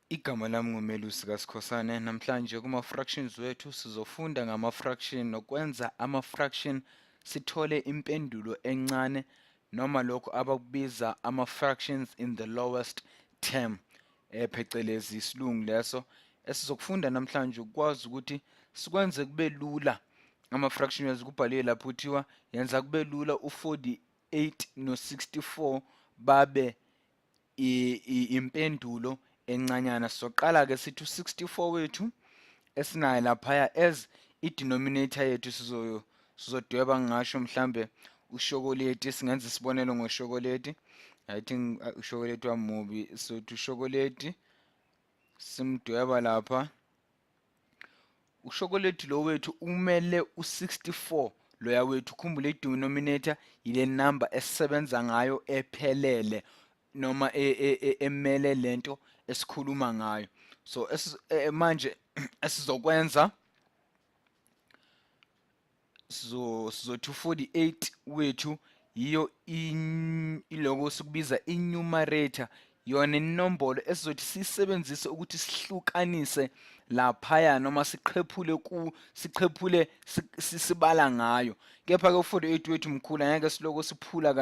Igama lami nguMelusi kaSikhosana. Namhlanje kuma-fractions wethu sizofunda ngama-fraction nokwenza ama-fraction sithole impendulo encane noma lokho abakubiza ama-fractions in the lowest term, phecelezi isilungu leso esizokufunda namhlanje ukwazi ukuthi sikwenze kube lula ama-fraction wethu. Kubhaliwe lapho kuthiwa yenza kube lula u-48 no-64 babe impendulo encanyana. Sizoqala ke sithi u-64 wethu esinayo laphaya as i-denominator yethu sizodweba ngasho mhlambe ushokoleti. Singenza isibonelo ngoshokoleti. I think ushokoleti wamubi, sothi ushokoleti simdweba lapha. Ushokoleti lo wethu umele u-64 loya wethu. Ukhumbule i-denominator yile number esisebenza ngayo ephelele noma emele lento esikhuluma ngayo. So manje esizokwenza sizothi u-48 wethu yiyo iloko sikubiza i-numerator, yona inombolo esizothi sisebenzise ukuthi sihlukanise laphaya noma siqhephule sibala ngayo. Kepha ke u-48 wethu mkhulu angeke siloko siphula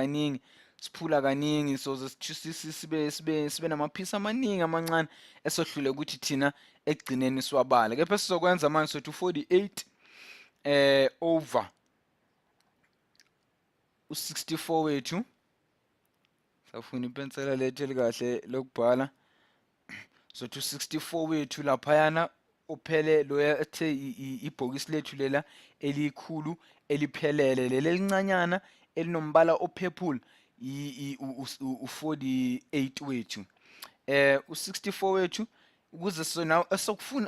kaningi so sibe namaphisi amaningi amancane esohlule ukuthi thina ekugcineni siwabala. Kepha sizokwenza manje sothi u-48 over u-64 wethu. Safuna ipensela lethu elikahle lokubhala. Sothi u-64 wethu laphayana uphele loya ethe ibhokisi lethu lela elikhulu eliphelele, leli elincanyana elinombala opurple u-48 wethu. U-64 wethu ukuze sona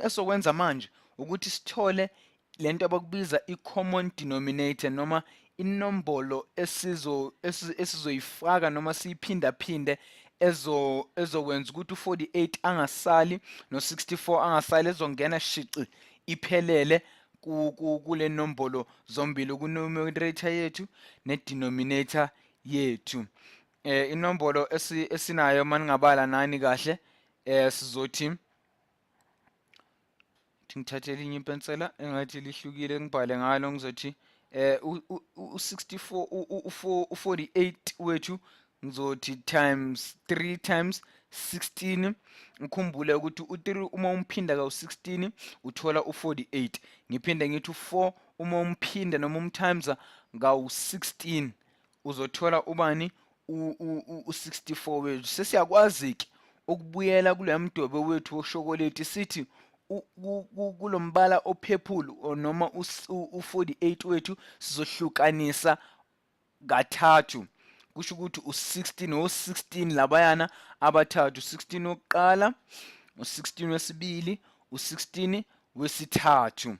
esokwenza manje ukuthi sithole lento abakubiza i-common denominator noma inombolo esizoyifaka noma siyiphindaphinde ezokwenza ukuthi u-48 angasali no-64 angasali, ezongena shici iphelele kule nombolo zombili, ku-numerator yethu ne-denominator yethu. Inombolo esinayo maningabala nani kahle, sizothi ngithathe elinye ipensela engathi lihlukile ngibhale ngalo. Ngizothi u-64 u-48 wethu ngizothi times 3 times 16. Ngikhumbule ukuthi u-3 uma umphinda ka-16 uthola u-48. Ngiphinde ngithi u-4 uma umphinda noma umtimes ngawu-16 uzothola ubani? U-64 wethu. Sesiyakwazi-ke ukubuyela kuloya mdwebo wethu woshokoleti sithi kulombala opurple noma u-48 wethu sizohlukanisa kathathu. Kusho ukuthi u-16 o-16 labayana abathathu, u-16 wokuqala, u-16 wesibili, u-16 wesithathu.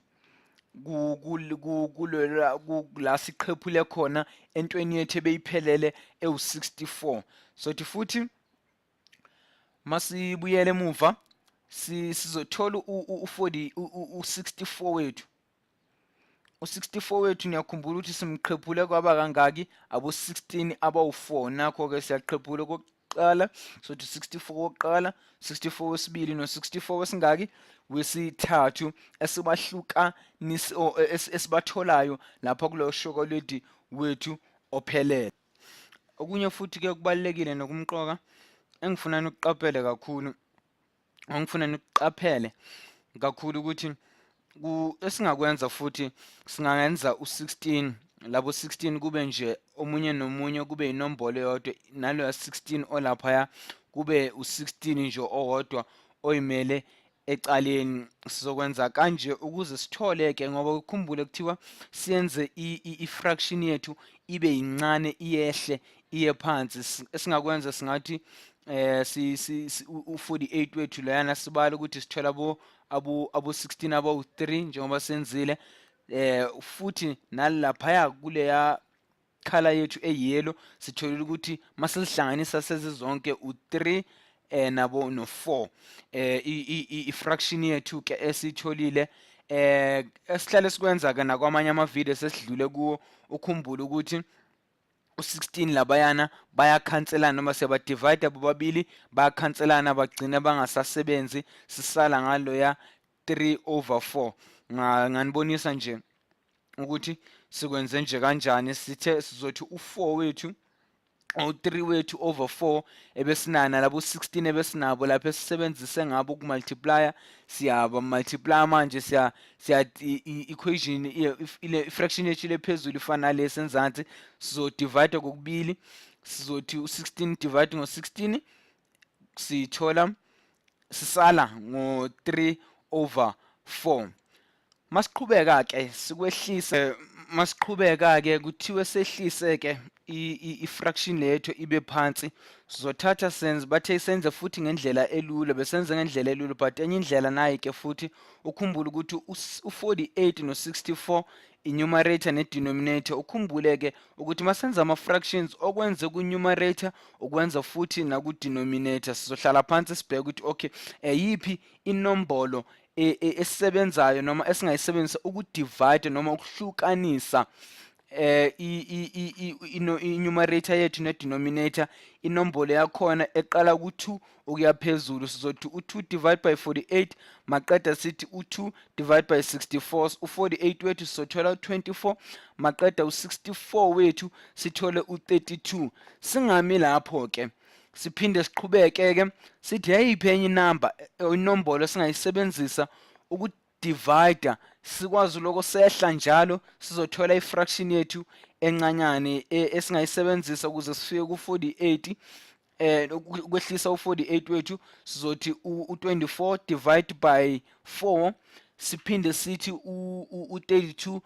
La siqhephule khona entweni yethu ebeyiphelele ewu-64. Sothi futhi masibuyele emuva sizothola u-64 wethu. U-64 wethu ngiyakhumbula ukuthi simqhephule kwaba kangaki? Abo-16 abawu-4. Nakho-ke siyaqhephula kokuqala sothi 64 wokuqala, 64 wesibili no-64 wesingaki? Wesithathu, esibatholayo lapha kulo shokoledi wethu ophelele. Okunye futhi-ke kubalulekile nokumqoka engifuna nikuqaphele kakhulu ukuthi esingakwenza futhi singangenza u-16, labo 16 kube nje omunye nomunye kube inombolo eyodwa, naloya 16 olaphaya kube u-16 nje owodwa oyimele ecaleni. Sizokwenza kanje ukuze sithole-ke, ngoba ukhumbule kuthiwa siyenze i-fraction yethu ibe yincane, iyehle iye phansi. Esingakwenza singathi u-48 wethu loyana sibala ukuthi sithola abo-16 abawu-3 njengoba senzile. Futhi nalaphaya kuleya khala yethu eyelo sitholile ukuthi masilihlanganisa sezizonke u-3 nabo no-4. I-fraction yethu ke esitholile esihlale sikwenza ke nakwamanye amavideo sesidlule kuwo. Ukhumbule ukuthi u16 labayana bayakhanselana noma siyabadivide bobabili bayakhanselana bagcina bangasasebenzi sisala ngaloya 3/4 nganibonisa nje ukuthi sikwenze nje kanjani sithe sizothi u4 wethu u3 wethu over 4 ebesinana labo 16 ebesinabo lapho esisebenzise ngabo ukumultiplya siyaba multiply manje siya equation ile fraction yethu lephezulu ifana lesi enzansi sizodivide kokubili sizothi u16 divide ngo16 sithola sisala ngo3/4 masiqhubeka ke sikwehlisa masiqhubeka ke kuthiwe sehlise ke ifraction lethu ibe phansi sizothatha senze bathe senze futhi ngendlela elula besenze ngendlela elula but enye indlela nayi ke futhi ukhumbule ukuthi u48 no64 inumerator nedenominator ukhumbule ke ukuthi masenza ama fractions okwenze ku numerator ukwenza futhi na ku denominator sizohlala phansi sibheke ukuthi okay yipi inombolo esisebenzayo noma esingayisebenzisa ukudivide noma ukuhlukanisa i-numerator yethu ne-denominator inombolo yakhona eqala ku2 ukuya phezulu sizothi u2 divide by 48 maqeda sithi u2 divide by 64 u48 wethu sizothola u24 maqeda u64 wethu sithole u32 singami lapho ke siphinde siqhubeke ke sithi yayiphi enye inamba inombolo singayisebenzisa ukudivide sikwazi lokho sehla njalo sizothola ifraction yethu encanyane esingayisebenzisa ukuze sifike ku48 ukwehlisa u48 wethu sizothi u24 divide by 4 siphinde sithi u32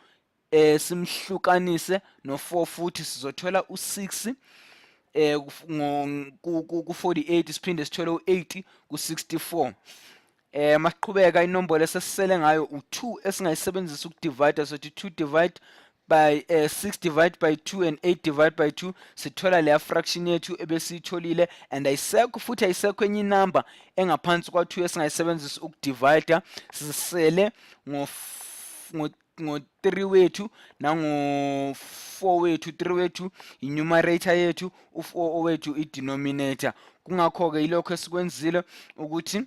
simhlukanise no4 futhi sizothola u6 ku48 siphinde sithole u8 ku64 masiqhubeka inombolo esesisele ngayo u2 esingayisebenzisa ukudivide sothi 2 divide by 6 divide by 2 and 8 divide by 2 sithola leya fraction yethu ebesiyitholile and ayisekho futhi ayisekho enye inamba engaphansi kwa2 esingayisebenzisa ukudivide sisele ngo3 wethu nango4 wethu 3 wethu inumerator yethu u4 wethu idenominator kungakho ke ilokho esikwenzile ukuthi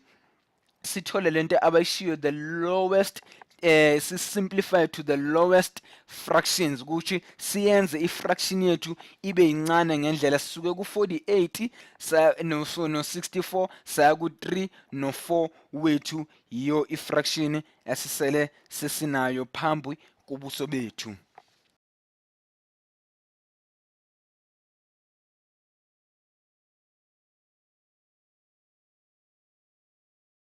sithole lento abayishiyo the lowest simplify to the lowest fractions ukuthi siyenze ifraction yethu ibe incane ngendlela sisuke ku48 no64 saya ku3 no4 wethu iyo ifraction esisele sesinayo phambi kobuso bethu.